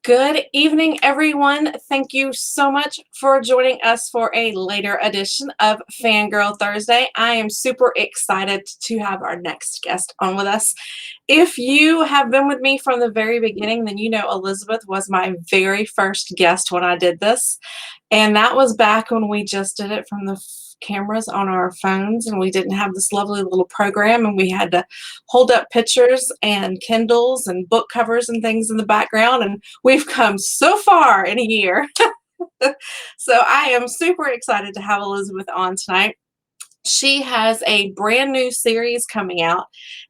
Good evening, everyone. Thank you so much for joining us for a later edition of Fangirl Thursday. I am super excited to have our next guest on with us. If you have been with me from the very beginning, then you know Elizabeth was my very first guest when I did this. And that was back when we just did it from the cameras on our phones and we didn't have this lovely little program and we had to hold up pictures and Kindles and book covers and things in the background, and we've come so far in a year. So I am super excited to have Elizabeth on tonight. She has a brand new series coming out,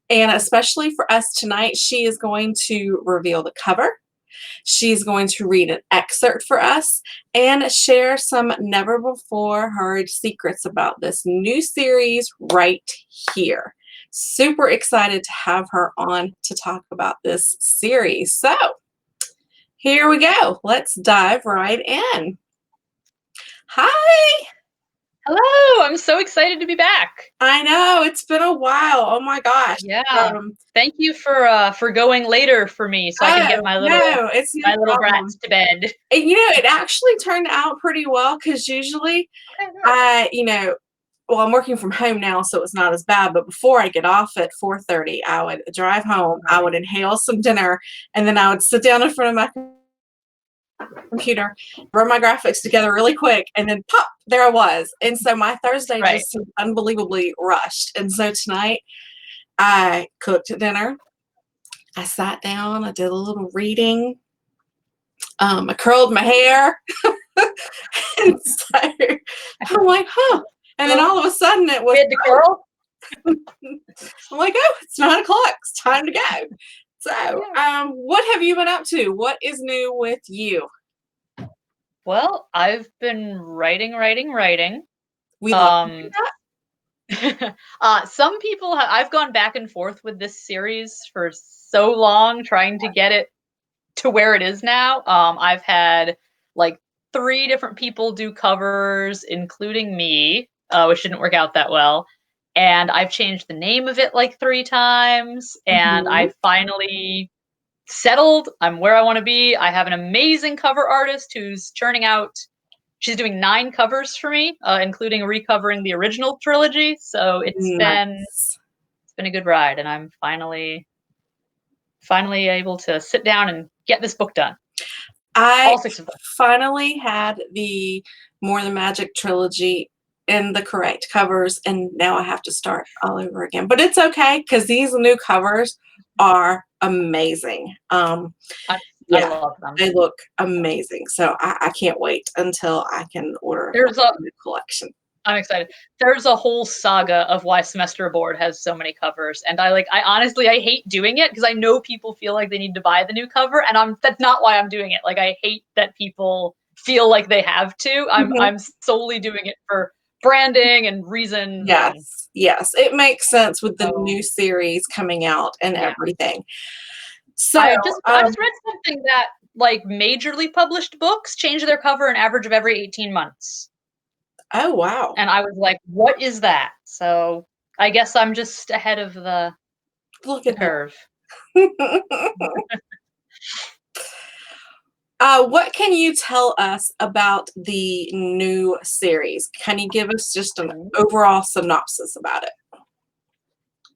and especially for us tonight, she is going to reveal the cover. She's going to read an excerpt for us and share some never before heard secrets about this new series right here. Super excited to have her on to talk about this series. So here we go. Let's dive right in. Hi. Hello, I'm so excited to be back. I know, it's been a while. Oh my gosh. Yeah. Thank you for going later for me so I can get my little brats to bed. And it actually turned out pretty well because usually well, I'm working from home now, so it's not as bad. But before I get off at 4:30, I would drive home, I would inhale some dinner, and then I would sit down in front of my computer, run my graphics together really quick, and then pop, there I was. And so my Thursday just seemed unbelievably rushed. And so tonight I cooked dinner. I sat down, I did a little reading. I curled my hair. And so I'm like, huh. And then all of a sudden it was the curl. I'm like, oh, it's 9 o'clock. It's time to go. So, what have you been up to? What is new with you? Well, I've been writing. We love that. Some people I've gone back and forth with this series for so long, trying to get it to where it is now. I've had like 3 different people do covers, including me, which didn't work out that well. And I've changed the name of it like 3 times, and I finally settled. I'm where I want to be. I have an amazing cover artist who's churning out. She's doing 9 covers for me, including recovering the original trilogy. So it's been a good ride, and I'm finally able to sit down and get this book done. I finally had the More Than Magic trilogy in the correct covers, and now I have to start all over again. But it's okay because these new covers are amazing. I love them. They look amazing. So I can't wait until I can order a new collection. I'm excited. There's a whole saga of why Semester Aboard has so many covers, and I honestly hate doing it because I know people feel like they need to buy the new cover, and that's not why I'm doing it. Like, I hate that people feel like they have to. I'm solely doing it for branding and reasons. Yes, it makes sense with the new series coming out and everything. So I just read something that like majorly published books change their cover an average of every 18 months. Oh, wow. And I was like, what is that? So I guess I'm just ahead of the curve. What can you tell us about the new series? Can you give us just an overall synopsis about it?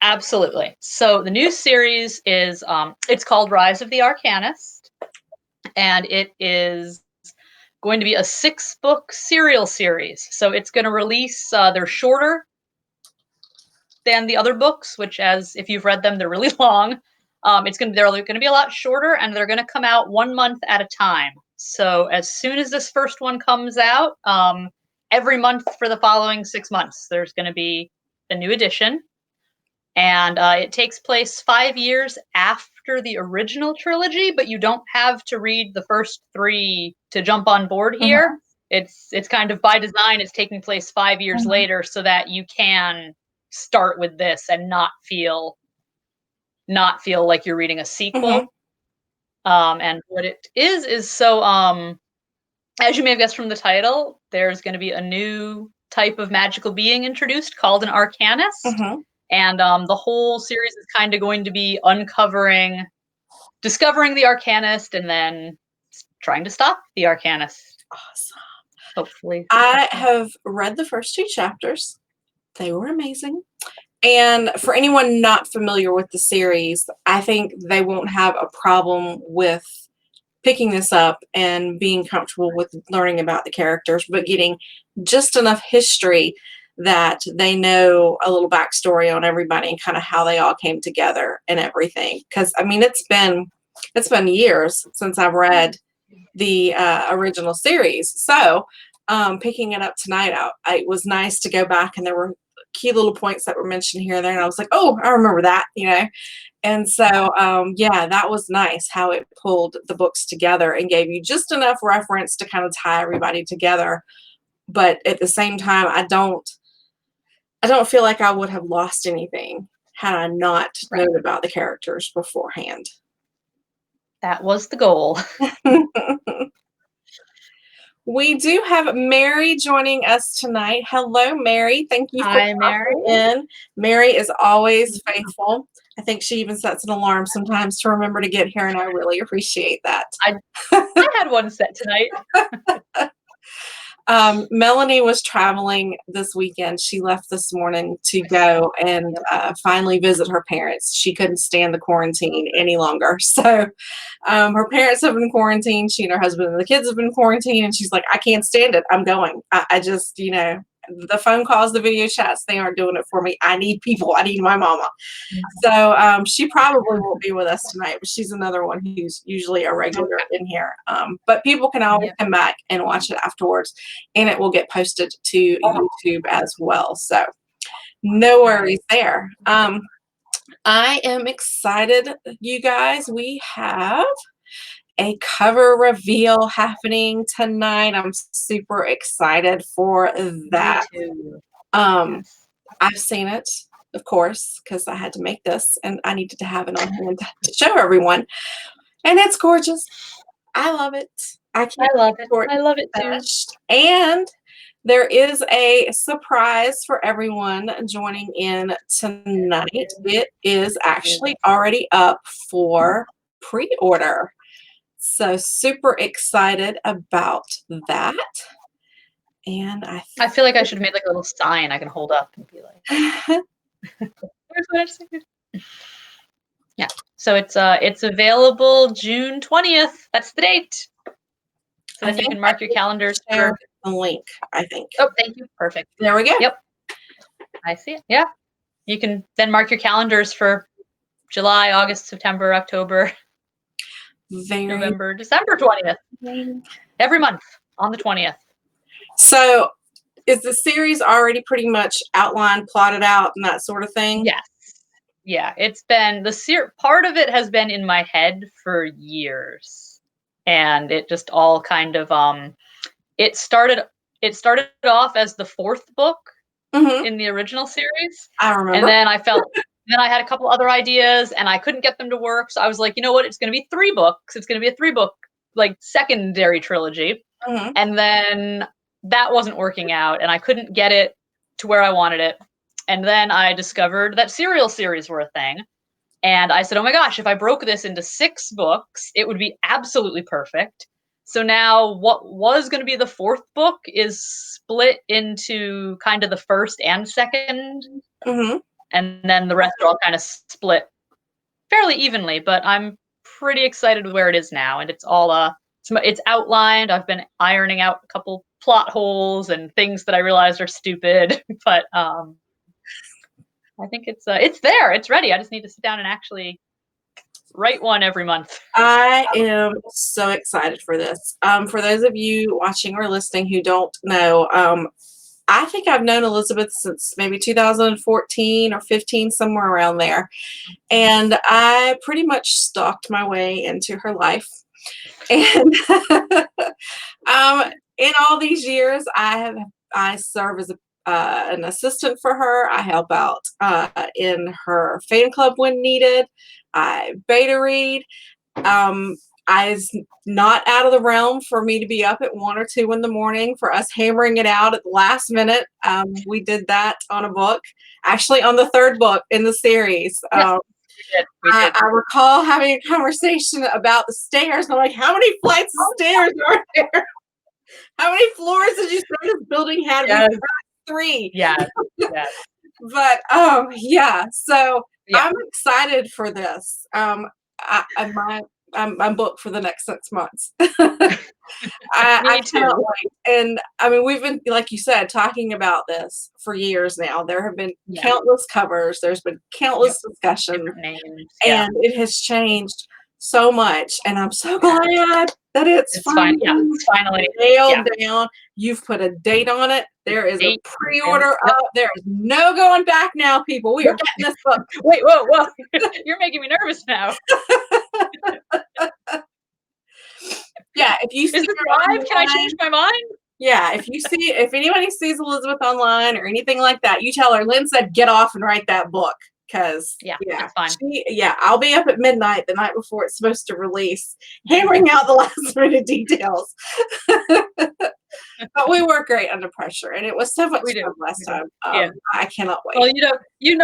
Absolutely. So the new series is, it's called Rise of the Arcanist, and it is going to be a 6-book serial series. So it's going to release, they're shorter than the other books, which, as if you've read them, they're really long. They're going to be a lot shorter, and they're going to come out 1 month at a time. So as soon as this first one comes out, every month for the following 6 months, there's going to be a new edition. And it takes place 5 years after the original trilogy, but you don't have to read the first 3 to jump on board here. It's kind of by design. It's taking place 5 years later so that you can start with this and not feel like you're reading a sequel. And what it is so as you may have guessed from the title, there's going to be a new type of magical being introduced called an Arcanist. And the whole series is kind of going to be discovering the Arcanist, and then trying to stop the Arcanist. Awesome. Hopefully. I have read the first 2 chapters. They were amazing. And for anyone not familiar with the series, I think they won't have a problem with picking this up and being comfortable with learning about the characters, but getting just enough history that they know a little backstory on everybody and kind of how they all came together and everything. Because I mean, it's been years since I've read the original series, so picking it up tonight, it was nice to go back, and there were key little points that were mentioned here and there, and I was like, oh, I remember that, you know. And so, yeah, that was nice how it pulled the books together and gave you just enough reference to kind of tie everybody together. But at the same time, I don't feel like I would have lost anything had I not known about the characters beforehand. That was the goal. We do have Mary joining us tonight. Hello, Mary. Thank you for Hi, Mary. coming in. Mary is always faithful. I think she even sets an alarm sometimes to remember to get here, and I really appreciate that. I had one set tonight. Melanie was traveling this weekend. She left this morning to go and finally visit her parents. She couldn't stand the quarantine any longer. So her parents have been quarantined. She and her husband and the kids have been quarantined. And she's like, I can't stand it. I'm going. I just, you know, the phone calls, the video chats, they aren't doing it for me. I need people. I need my mama. So she probably won't be with us tonight, but she's another one who's usually a regular in here. But people can always come back and watch it afterwards, and it will get posted to YouTube as well. So no worries there. I am excited, you guys. We have a cover reveal happening tonight. I'm super excited for that. Me too. I've seen it, of course, because I had to make this and I needed to have it on hand to show everyone. And it's gorgeous. I love it. I love it. I love it too. And there is a surprise for everyone joining in tonight. It is actually already up for pre-order. So super excited about that. And I feel like I should have made like a little sign I can hold up and be like, "Where's what I said?" Yeah. So it's available June 20th. That's the date. So then you can mark your calendars for the link, I think. Oh, thank you. Perfect. There we go. Yep. I see it. Yeah. You can then mark your calendars for July, August, September, October, November, December 20th. Every month on the 20th. So is the series already pretty much outlined, plotted out, and that sort of thing? Yes. Yeah, it's been part of it has been in my head for years. And it just all kind of it started off as the 4th book in the original series. I remember. And then then I had a couple other ideas and I couldn't get them to work. So I was like, you know what? It's going to be 3 books. It's going to be a 3-book like secondary trilogy. And then that wasn't working out and I couldn't get it to where I wanted it. And then I discovered that serial series were a thing. And I said, oh my gosh, if I broke this into 6 books, it would be absolutely perfect. So now what was going to be the 4th book is split into kind of the 1st and 2nd. And then the rest are all kind of split fairly evenly. But I'm pretty excited with where it is now. And it's all it's outlined. I've been ironing out a couple plot holes and things that I realized are stupid. But I think it's there. It's ready. I just need to sit down and actually write one every month. I am so excited for this. For those of you watching or listening who don't know, I think I've known Elizabeth since maybe 2014 or 15, somewhere around there. And I pretty much stalked my way into her life. And in all these years, I serve as an assistant for her. I help out in her fan club when needed. I beta read. It's not out of the realm for me to be up at 1 or 2 in the morning for us hammering it out at the last minute. We did that on a book, actually on the 3rd book in the series. We did. I recall having a conversation about the stairs. I'm like, how many flights of stairs are there? How many floors did you say this building had? Yes. We got 3. Yes. Yes. But yeah, so Yeah. I'm excited for this. I'm booked for the next 6 months. I Me cannot too. wait. And I mean, we've been, like you said, talking about this for years now. There have been Yeah. countless covers, there's been countless discussions, Different names. Yeah. and it has changed so much. And I'm so glad that it's It's fine. Yeah. finally It's finally. nailed Yeah. down. You've put a date on it. There is a Date. pre-order Yep. up. There is no going back now, people. We are getting this book. Wait, whoa. You're making me nervous now. Yeah, if you see Is this her live? Can I change my mind? yeah, if anybody sees Elizabeth online or anything like that, you tell her Lynn said get off and write that book. Cause Yeah, that's fine. I'll be up at midnight the night before it's supposed to release, hammering out the last minute details. But we work great under pressure, and it was so much fun last time. Yeah. I cannot wait. Well,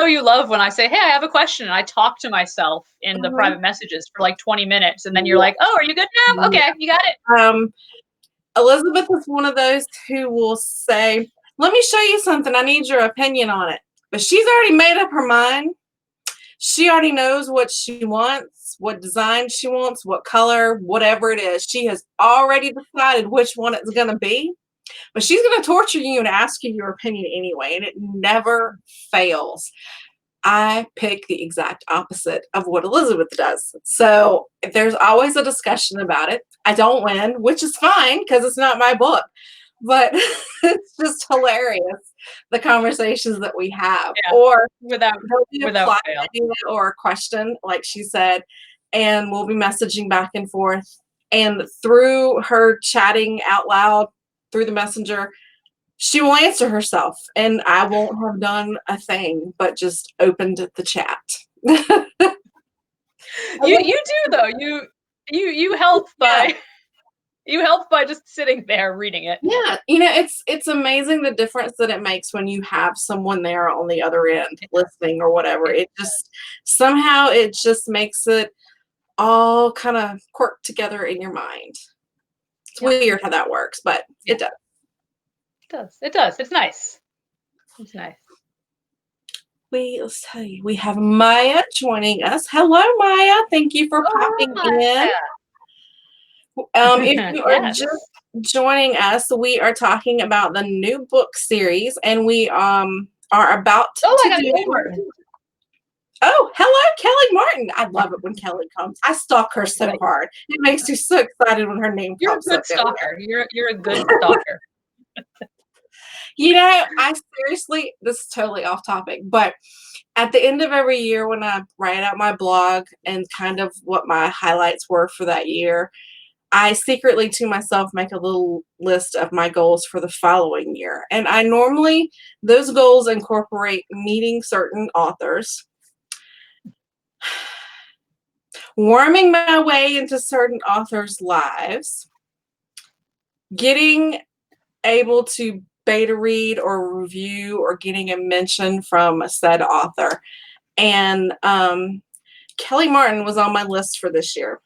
you love when I say, "Hey, I have a question," and I talk to myself in the private messages for like 20 minutes, and then you're like, "Oh, are you good now? Okay, you got it." Elizabeth is one of those who will say, "Let me show you something. I need your opinion on it." But she's already made up her mind. She already knows what she wants, what design she wants, what color, whatever it is. She has already decided which one it's going to be. But she's going to torture you and ask you your opinion anyway, and it never fails. I pick the exact opposite of what Elizabeth does. So there's always a discussion about it. I don't win, which is fine because it's not my book. But it's just hilarious, the conversations that we have. Yeah, or without plot fail. idea or a question, like she said, and we'll be messaging back and forth. And through her chatting out loud through the messenger, she will answer herself, and I won't have done a thing but just opened the chat. You do though. You help by you help by just sitting there reading it. Yeah, it's amazing the difference that it makes when you have someone there on the other end listening or whatever. It just makes it all kind of quirk together in your mind. It's weird how that works, but it does. It does. It's nice. It's nice. Let's tell you, we have Maya joining us. Hello, Maya. Thank you for popping in. If you are just joining us, we are talking about the new book series, and we are about to do. Oh, hello, Kelly Martin. I love it when Kelly comes. I stalk her so hard. It makes you so excited when her name pops up. You're a good stalker. You're a good stalker. I seriously, this is totally off topic, but at the end of every year when I write out my blog and kind of what my highlights were for that year, I secretly to myself make a little list of my goals for the following year. And those goals incorporate meeting certain authors, worming my way into certain authors' lives, getting able to beta read or review or getting a mention from a said author. And Kelly Martin was on my list for this year.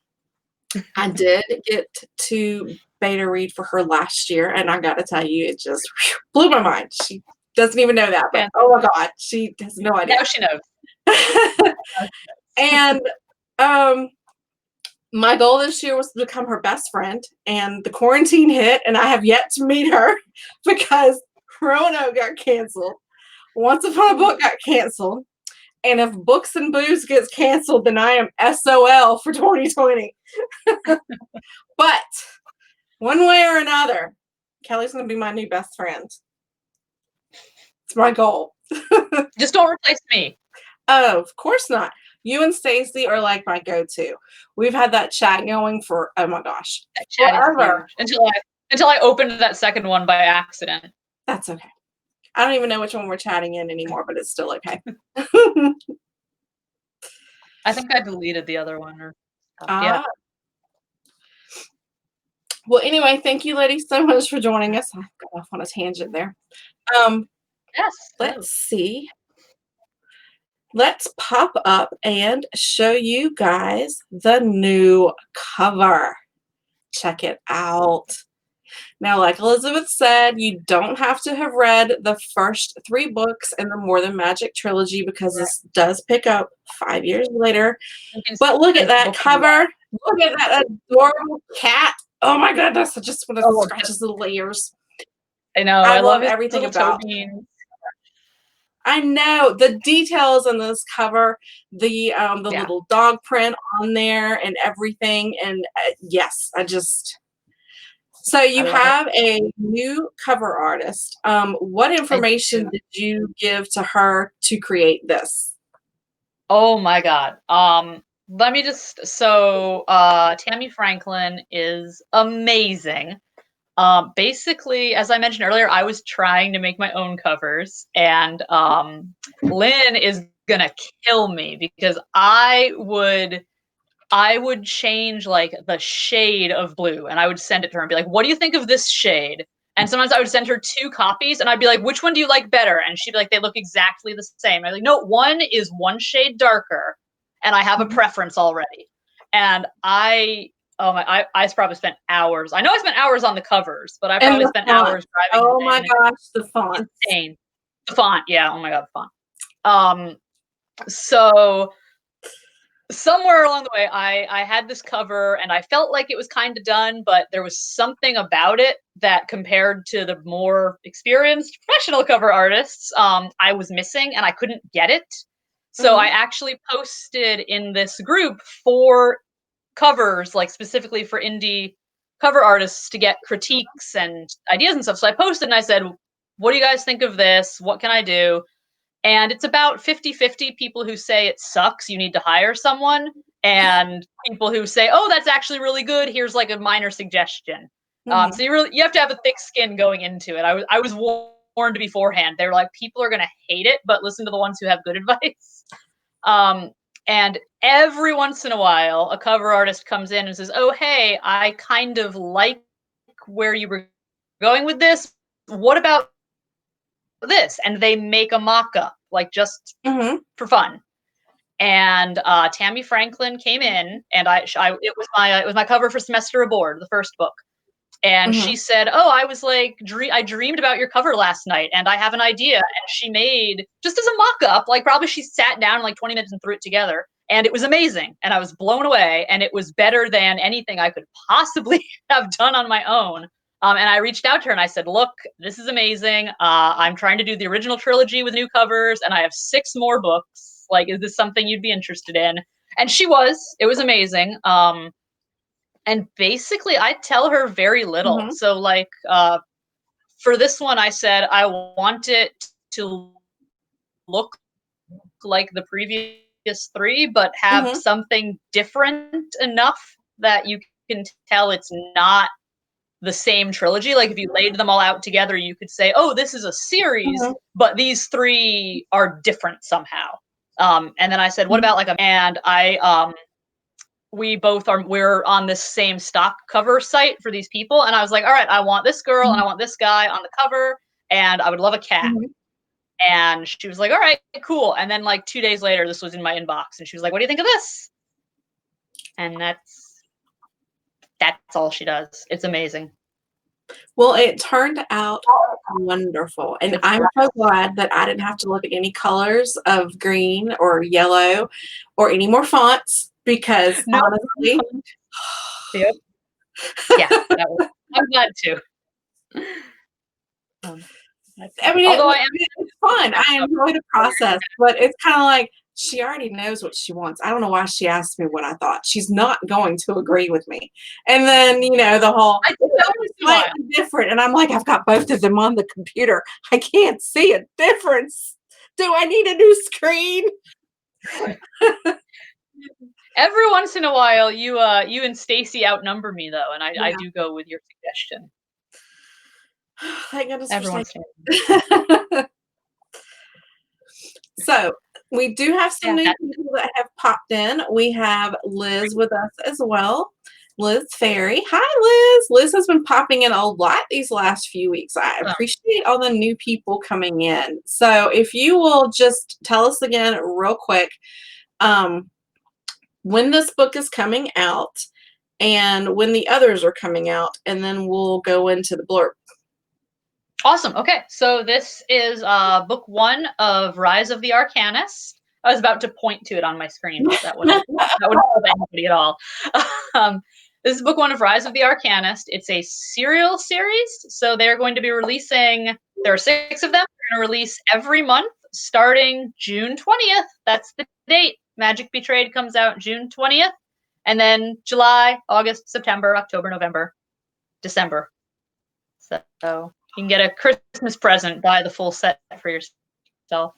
I did get to beta read for her last year, and I got to tell you, it just blew my mind. She doesn't even know that, but oh my God, she has no idea. Now she knows. And my goal this year was to become her best friend, and the quarantine hit, and I have yet to meet her because Roanoke got canceled. Once Upon a Book got canceled. And if Books and Booze gets canceled, then I am SOL for 2020. But one way or another, Kelly's going to be my new best friend. It's my goal. Just don't replace me. Oh, of course not. You and Stacey are like my go-to. We've had that chat going for, oh my gosh, that chat forever. Until I opened that second one by accident. That's okay. I don't even know which one we're chatting in anymore, but it's still okay. I think I deleted the other one. Yeah. Well, anyway, thank you, ladies, so much for joining us. I got off on a tangent there. Yes. Let's see. let's pop up and show you guys the new cover. Check it out. Now, like Elizabeth said, you don't have to have read the first 3 books in the More Than Magic trilogy because Right. this does pick up 5 years later. You can But look at spend that book cover. Look at that adorable cat. Oh my goodness, I just want to Oh, scratch his little ears. I know. I I love love his everything little toe about. beans. I know the details on this cover, the Yeah, little dog print on there and everything. And yes, I just. So I you love it. have a new cover artist. What I information do. did you give to her to create this? Oh my God. Let me just Tammy Franklin is amazing. Basically, as I mentioned earlier, I was trying to make my own covers, and Lynn is gonna kill me because I would change like the shade of blue and I would send it to her and be like, "What do you think of this shade?" And sometimes I would send her 2 copies and I'd be like, "Which one do you like better?" And she'd be like, "They look exactly the same." I'd be like, "No, one is 1 shade darker and I have a Mhm. preference already." And I probably spent hours. I know I spent hours on the covers, but I And probably the spent font. hours driving Oh my Lynn gosh, the fonts. insane. The font, yeah, oh my God, the font. So somewhere along the way, I had this cover and I felt like it was kind of done, but there was something about it that compared to the more experienced professional cover artists, I was missing and I couldn't get it. So I Mhm, actually posted in this group for covers, like specifically for indie cover artists to get critiques and ideas and stuff. So I posted and I said, "What do you guys think of this? What can I do?" And it's about 50-50 people who say it sucks, you need to hire someone, and people who say, "Oh, that's actually really good, here's like a minor suggestion." mhm. So you have to have a thick skin going into it. I was warned beforehand. They were like, "People are gonna hate it, but listen to the ones who have good advice." Um, and every once in a while, a cover artist comes in and says, "Oh, hey, I kind of like where you were going with this. What about this?" And they make a mock-up, like just Mhm, for fun. And Tammy Franklin came in, and it was my cover for Semester Aboard, the first book. And mhm, she said, "Oh, I was like, I dreamed about your cover last night, and I have an idea." And she made just as a mock-up, like probably she sat down in like 20 minutes and threw it together, and it was amazing. And I was blown away, and it was better than anything I could possibly have done on my own. And I reached out to her and I said, "Look, this is amazing. I'm trying to do the original trilogy with new covers, and I have 6 more books. Like, is this something you'd be interested in?" And she was. It was amazing. And basically, I tell her very little. mhm, So, like, for this one, I said I want it to look like the previous 3, but have mhm, something different enough that you can tell it's not the same trilogy. Like, if you laid them all out together, you could say, "Oh, this is a series, mhm, but these 3 are different somehow." And then I said, "What mhm, about like a?" And we're on this same stock cover site for these people, and I was like, "All right, I want this girl and I mhm, want this guy on the cover, and I would love a cat." mhm. And she was like, "All right, cool." And then like 2 days later, this was in my inbox, and she was like, "What do you think of this?" And that's all she does. It's amazing. Well, it turned out wonderful, and It's I'm so glad that I didn't have to look at any colors of green or yellow or any more fonts because no. honestly. Yep. Yeah, that was. I'm glad too. Um, I mean, although I am it's fun. back I up enjoy the for process, but it's kinda like she already knows what she wants. I don't know why she asked me what I thought. She's not going to agree with me. And then, the whole, I do "Well, that that once was in a while. slightly different," and I'm like, "I've got both of them on the computer. I can't see a difference. Do I need a new screen?" Every once in a while, you and Stacy outnumber me though, and I Yeah. do go with your suggestion Thank goodness for every saying. once in a while. So, we do have some Yeah, new that people that have popped in. We have Liz with us as well. Liz Ferry. Hi, Liz. Liz has been popping in a lot these last few weeks. I Oh, appreciate all the new people coming in. So, if you will just tell us again, real quick, um, when this book is coming out and when the others are coming out, and then we'll go into the blurb. awesome. Okay, so this is book 1 of Rise of the Arcanist. I was about to point to it on my screen, but that wouldn't help anybody at all. Um, this is book 1 of Rise of the Arcanist. It's a serial series, so they're going to be releasing. There are 6 of them. They're going to release every month starting June 20th. That's the date. Magic Betrayed comes out June 20th, and then July, August, September, October, November, December. So you can get a Christmas present, buy the full set for yourself.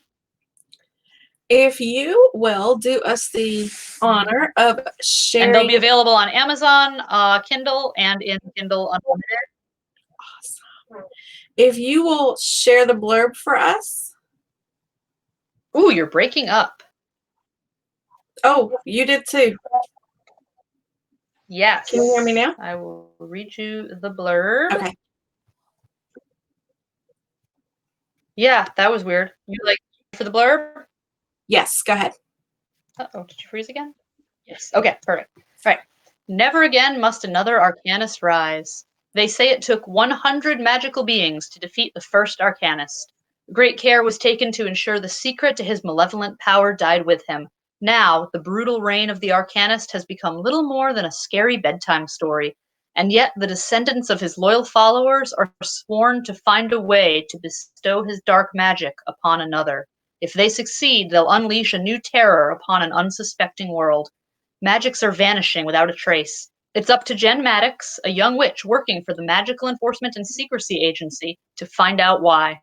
If you will do us the honor of sharing. And they'll be available on Amazon, Kindle, and in Kindle Unlimited. Awesome. If you will share the blurb for us. Ooh, you're breaking up. Oh, you did too. Yes. Can you hear me now? I will read you the blurb. Okay. Yeah, that was weird. You like for the blurb? Yes, go ahead. Uh-oh, did you freeze again? Yes. Okay, perfect. All right. Never again must another Arcanist rise. They say it took 100 magical beings to defeat the first Arcanist. Great care was taken to ensure the secret to his malevolent power died with him. Now, the brutal reign of the Arcanist has become little more than a scary bedtime story, and yet the descendants of his loyal followers are sworn to find a way to bestow his dark magic upon another. If they succeed, they'll unleash a new terror upon an unsuspecting world. Magics are vanishing without a trace. It's up to Jen Maddox, a young witch working for the Magical Enforcement and Secrecy Agency, to find out why.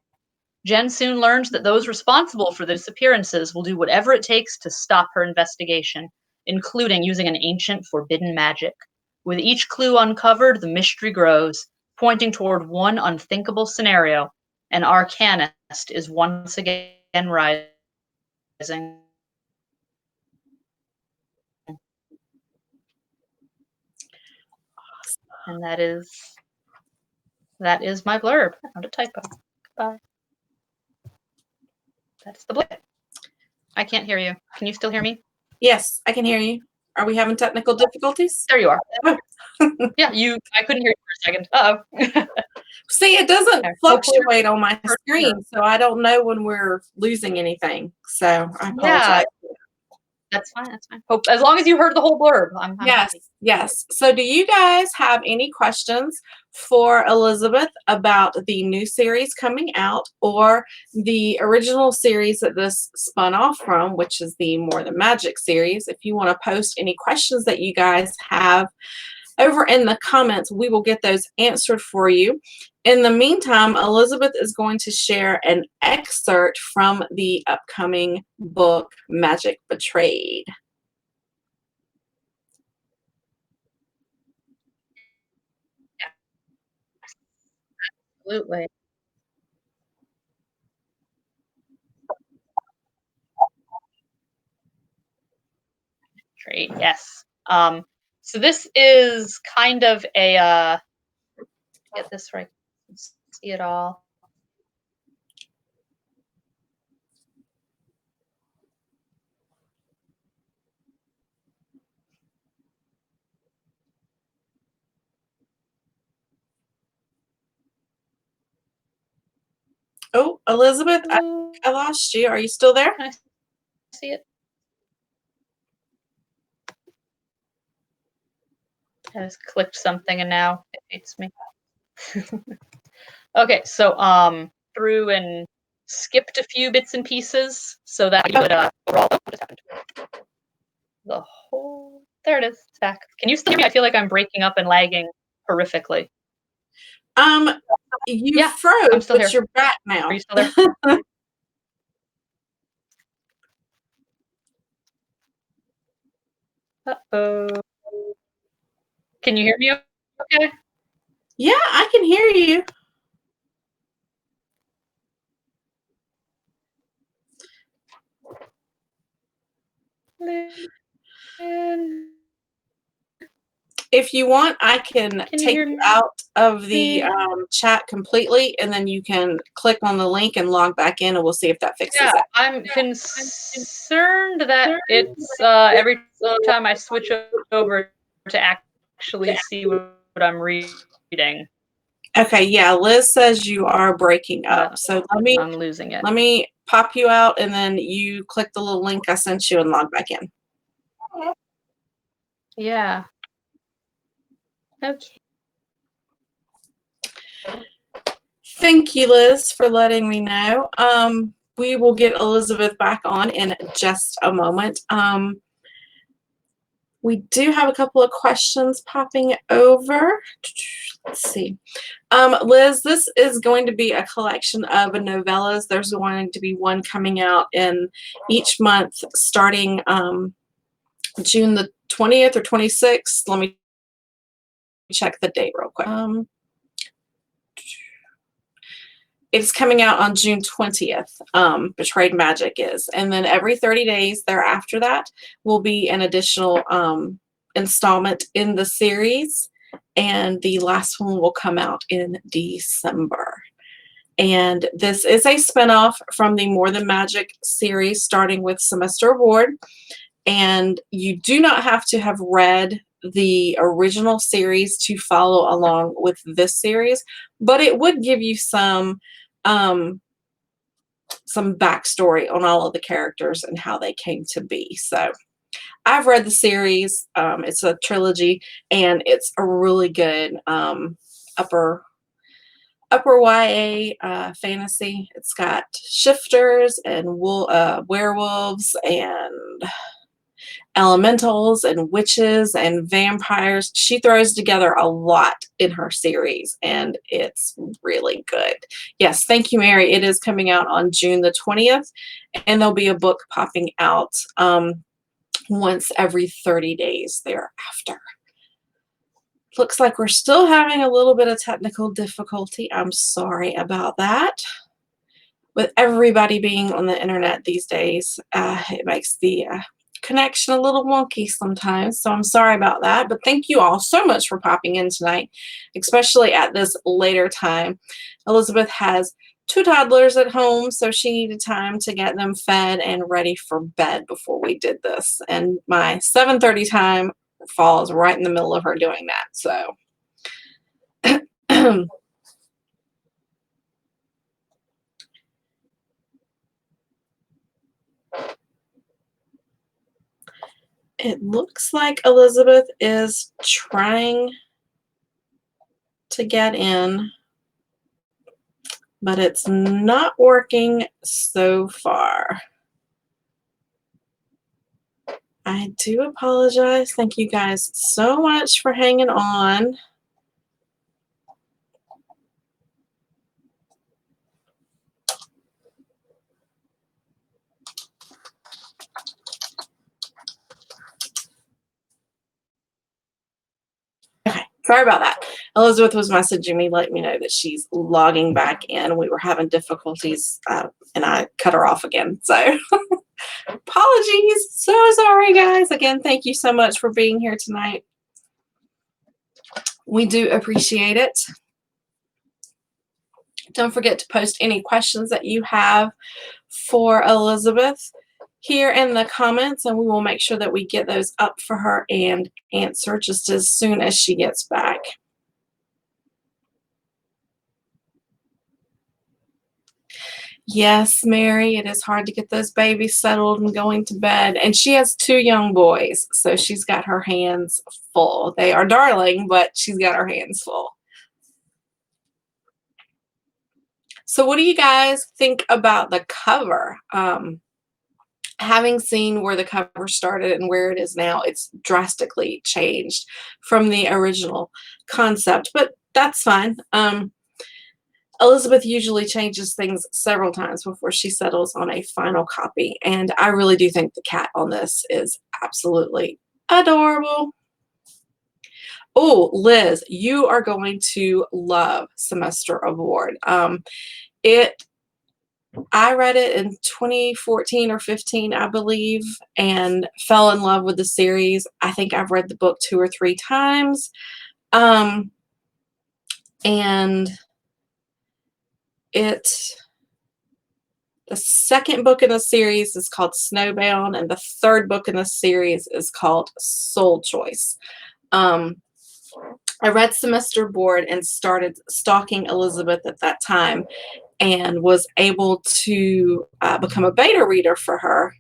Jen soon learns that those responsible for the disappearances will do whatever it takes to stop her investigation, including using an ancient forbidden magic. With each clue uncovered, the mystery grows, pointing toward one unthinkable scenario. An Arcanist is once again rising. And that is my blurb. I found a typo. Goodbye. That's the blurb. I can't hear you. Can you still hear me? Yes, I can hear you. Are we having technical difficulties? There you are. Oh. Yeah, I couldn't hear you for a second. Uh-oh. See, it doesn't Okay. fluctuate on my screen, so I don't know when we're losing anything. So I apologize. Yeah, that's fine. That's fine. Hope as long as you heard the whole blurb, I'm Yes, happy. yes. So do you guys have any questions for Elizabeth about the new series coming out or the original series that this spun off from, which is the More Than Magic series? If you want to post any questions that you guys have over in the comments, we will get those answered for you. In the meantime, Elizabeth is going to share an excerpt from the upcoming book, Magic Betrayed. Absolutely. Great. Yes. So this is kind of a get this right. See it all. Oh, Elizabeth, I lost you. Are you still there? Can I see it? I just clicked something and now it hates me. Okay, so through and skipped a few bits and pieces so that you could overall what just happened. The whole there it is. It's back. Can you still hear me? I feel like I'm breaking up and lagging horrifically. You Yeah, froze, I'm still but here. you're back now. Are you still there? Uh-oh. Can you hear me okay? Yeah, I can hear you. If you want, I can Can you take hear you out of the me? chat completely, and then you can click on the link and log back in, and we'll see if that fixes Yeah, it. I'm concerned that it's every time I switch over to actually see what I'm reading, Okay, yeah, Liz says you are breaking up. that So let me I'm losing it. pop you out, and then you click the little link I sent you and log back in. Yeah. Okay. Thank you, Liz, for letting me know. We will get Elizabeth back on in just a moment. We do have a couple of questions popping over. Let's see. Liz, this is going to be a collection of novellas. There's going to be one coming out in each month starting June the 20th or 26th. Let me check the date real quick. It's coming out on June 20th, Betrayed Magic is. And then every 30 days thereafter that will be an additional installment in the series. And the last one will come out in December. And this is a spinoff from the More Than Magic series, starting with Semester of Ward. And you do not have to have read the original series to follow along with this series, but it would give you some backstory on all of the characters and how they came to be. So I've read the series. It's a trilogy, and it's a really good upper YA fantasy. It's got shifters and werewolves and elementals and witches and vampires. She throws together a lot in her series, and it's really good. Yes, thank you, Mary. It is coming out on June the 20th, and there'll be a book popping out once every 30 days thereafter. Looks like we're still having a little bit of technical difficulty. I'm sorry about that. With everybody being on the internet these days, it makes the connection a little wonky sometimes, so I'm sorry about that. But thank you all so much for popping in tonight, especially at this later time. Elizabeth has 2 toddlers at home, so she needed time to get them fed and ready for bed before we did this. And my 7:30 time falls right in the middle of her doing that. So it looks like Elizabeth is trying to get in, but it's not working so far. I do apologize. Thank you guys so much for hanging on. Okay, sorry about that. Elizabeth was messaging me, letting me know that she's logging back in. We were having difficulties, and I cut her off again. So apologies. So sorry, guys. Again, thank you so much for being here tonight. We do appreciate it. Don't forget to post any questions that you have for Elizabeth here in the comments, and we will make sure that we get those up for her and answer just as soon as she gets back. Yes, Mary, it is hard to get those babies settled and going to bed. And she has 2 young boys, so she's got her hands full. They are darling, but she's got her hands full. So what do you guys think about the cover? Having seen where the cover started and where it is now, it's drastically changed from the original concept, but that's fine. Elizabeth usually changes things several times before she settles on a final copy, and I really do think the cat on this is absolutely adorable. Oh, Liz, you are going to love Semester of Ward. It I read it in 2014 or 15, I believe, and fell in love with the series. I think I've read the book 2 or 3 times. And it the second book in the series is called Snowbound, and the third book in the series is called Soul Choice. I read Semester Board and started stalking Elizabeth at that time and was able to become a beta reader for her.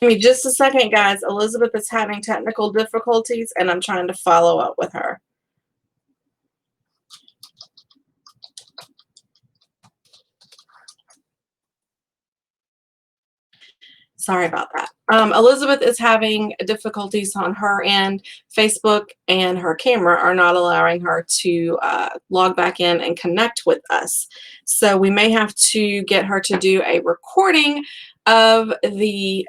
Give me just a second, guys. Elizabeth is having technical difficulties, and I'm trying to follow up with her. Sorry about that. Elizabeth is having difficulties on her end. Facebook and her camera are not allowing her to log back in and connect with us. So we may have to get her to do a recording of the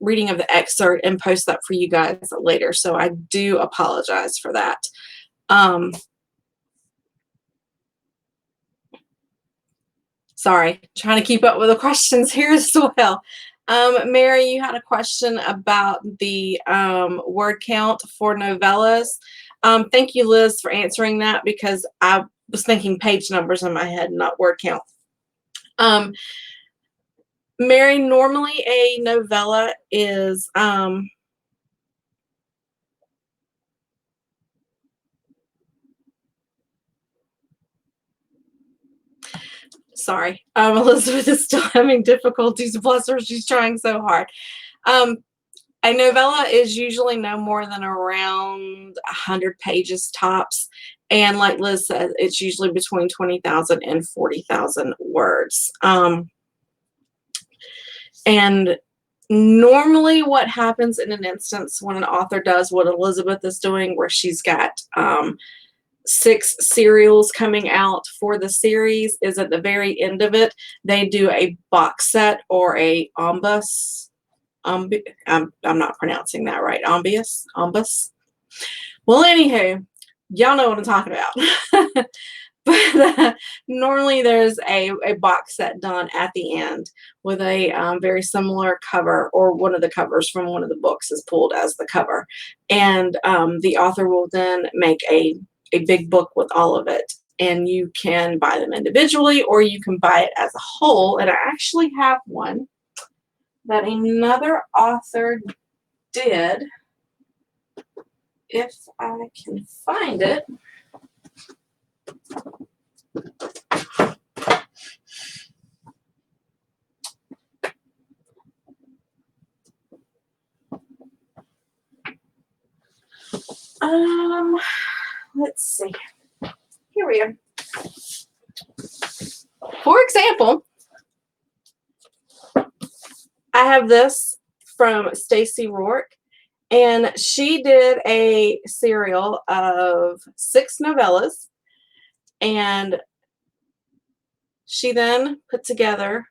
reading of the excerpt and post that for you guys later. So I do apologize for that. Sorry, trying to keep up with the questions here as well. Mary, you had a question about the word count for novellas. Thank you, Liz, for answering that, because I was thinking page numbers in my head, not word count. Mary, normally a novella is sorry, Elizabeth is still having difficulties. Bless her, she's trying so hard. A novella is usually no more than around 100 pages tops. And like Liz said, it's usually between 20,000 and 40,000 words. And normally what happens in an instance when an author does what Elizabeth is doing, where she's got 6 serials coming out for the series, is at the very end of it, they do a box set or a omnibus. I'm not pronouncing that right. Omnibus. Well, anywho, y'all know what I'm talking about. But normally there's a box set done at the end with a very similar cover, or one of the covers from one of the books is pulled as the cover. And the author will then make a big book with all of it. And you can buy them individually, or you can buy it as a whole. And I actually have one that another author did, if I can find it. Let's see. Here we are. For example, I have this from Stacy Rourke, and she did a serial of 6 novellas, and she then put together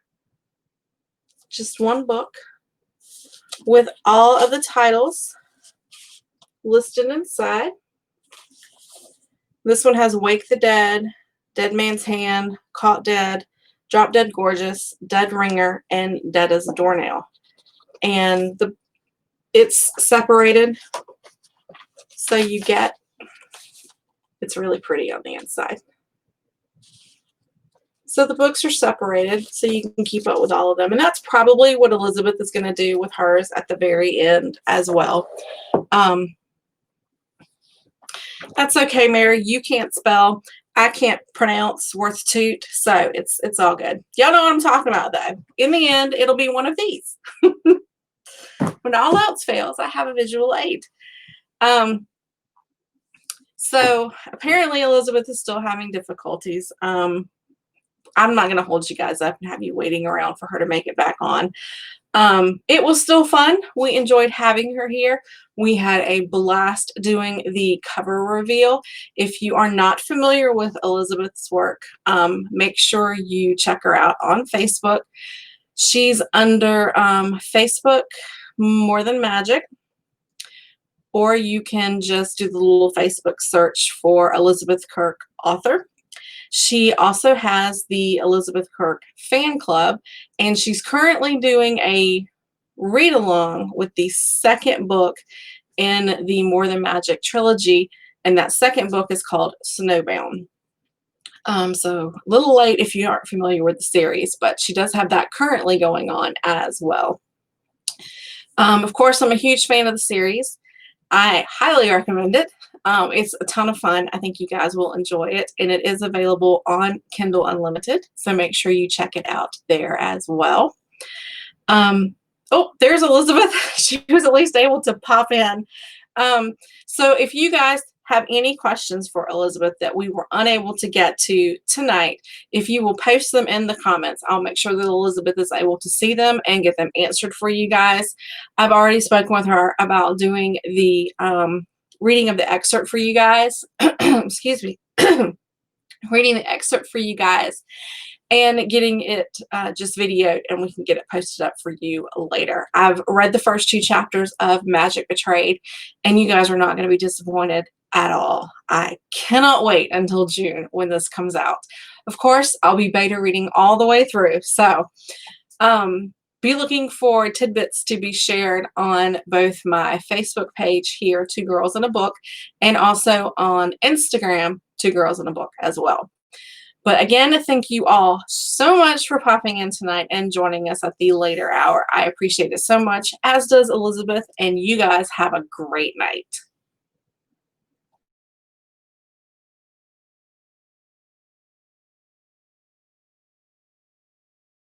just one book with all of the titles listed inside. This one has Wake the Dead, Dead Man's Hand, Caught Dead, Drop Dead Gorgeous, Dead Ringer, and Dead as a Doornail. And it's separated, so you get, it's really pretty on the inside. So the books are separated so you can keep up with all of them. And that's probably what Elizabeth is going to do with hers at the very end as well. That's okay, Mary. You can't spell. I can't pronounce worth toot, so it's all good. Y'all know what I'm talking about, though. In the end, it'll be one of these. When all else fails, I have a visual aid. So apparently Elizabeth is still having difficulties. I'm not going to hold you guys up and have you waiting around for her to make it back on. It was still fun. We enjoyed having her here. We had a blast doing the cover reveal. If you are not familiar with Elizabeth's work, make sure you check her out on Facebook. She's under Facebook More Than Magic, or you can just do the little Facebook search for Elizabeth Kirke author. She also has the Elizabeth Kirke fan club, and she's currently doing a read along with the second book in the More Than Magic trilogy, and that second book is called Snowbound. So a little late if you aren't familiar with the series, but she does have that currently going on as well. Of course, I'm a huge fan of the series. I highly recommend it. It's a ton of fun. I think you guys will enjoy it, and it is available on Kindle Unlimited, so make sure you check it out there as well. Oh, there's Elizabeth. She was at least able to pop in. So if you guys have any questions for Elizabeth that we were unable to get to tonight, if you will post them in the comments, I'll make sure that Elizabeth is able to see them and get them answered for you guys. I've already spoken with her about doing the reading of the excerpt for you guys. Excuse me. Reading the excerpt for you guys and getting it just videoed, and we can get it posted up for you later. I've read the first 2 chapters of Magic Betrayed, and you guys are not going to be disappointed at all. I cannot wait until June when this comes out. Of course, I'll be beta reading all the way through, so be looking for tidbits to be shared on both my Facebook page here, 2 Girls in a Book, and also on Instagram, 2 Girls in a Book as well. But again, thank you all so much for popping in tonight and joining us at the later hour. I appreciate it so much, as does Elizabeth, and you guys have a great night.